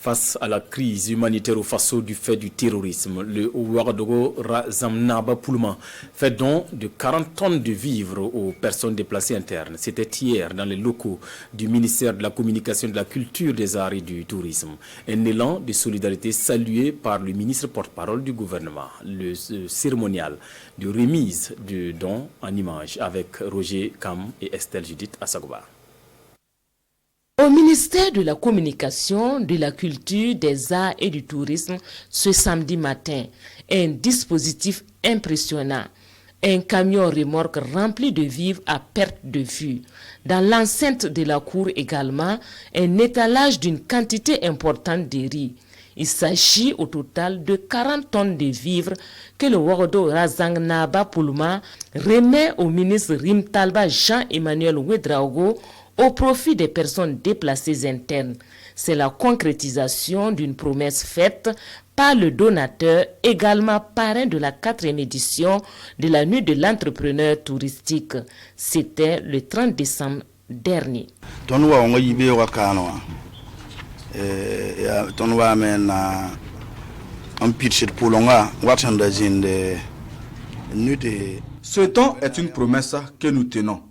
Face à la crise humanitaire au Faso du fait du terrorisme, le Ouagadougou Razamnaba Poulma fait don de 40 tonnes de vivres aux personnes déplacées internes. C'était hier dans les locaux du ministère de la Communication, de la Culture, des Arts et du Tourisme. Un élan de solidarité salué par le ministre porte-parole du gouvernement. Le cérémonial de remise de dons en images avec Roger Kam et Estelle Judith Assagoba. Au ministère de la Communication, de la Culture, des Arts et du Tourisme, ce samedi matin, un dispositif impressionnant. Un camion remorque rempli de vivres à perte de vue. Dans l'enceinte de la cour également, un étalage d'une quantité importante de riz. Il s'agit au total de 40 tonnes de vivres que le Ouagadougou Razamnaba Poulma remet au ministre Rimtalba Jean-Emmanuel Ouedraogo au profit des personnes déplacées internes. C'est la concrétisation d'une promesse faite par le donateur, également parrain de la 4e édition de la Nuit de l'entrepreneur touristique. C'était le 30 décembre dernier. Ce don est une promesse que nous tenons.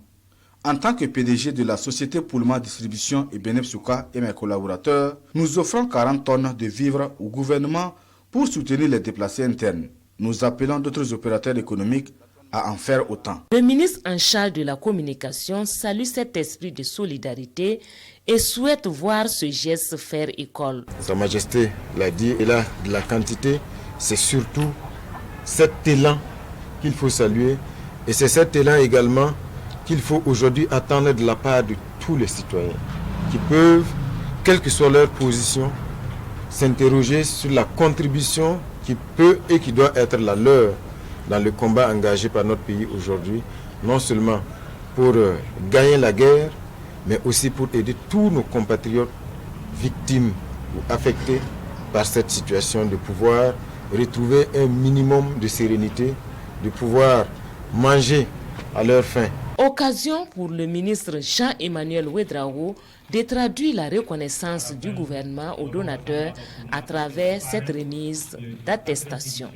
En tant que PDG de la société Poulma Distribution et Benepsuka et mes collaborateurs, nous offrons 40 tonnes de vivres au gouvernement pour soutenir les déplacés internes. Nous appelons d'autres opérateurs économiques à en faire autant. Le ministre en charge de la communication salue cet esprit de solidarité et souhaite voir ce geste faire école. Sa Majesté l'a dit, et là, de la quantité, c'est surtout cet élan qu'il faut saluer. Et c'est cet élan également qu'il faut aujourd'hui attendre de la part de tous les citoyens qui peuvent, quelle que soit leur position, s'interroger sur la contribution qui peut et qui doit être la leur dans le combat engagé par notre pays aujourd'hui, non seulement pour gagner la guerre, mais aussi pour aider tous nos compatriotes victimes ou affectés par cette situation, de pouvoir retrouver un minimum de sérénité, de pouvoir manger à leur faim. Occasion pour le ministre Jean-Emmanuel Ouedraogo de traduire la reconnaissance du gouvernement aux donateurs à travers cette remise d'attestation.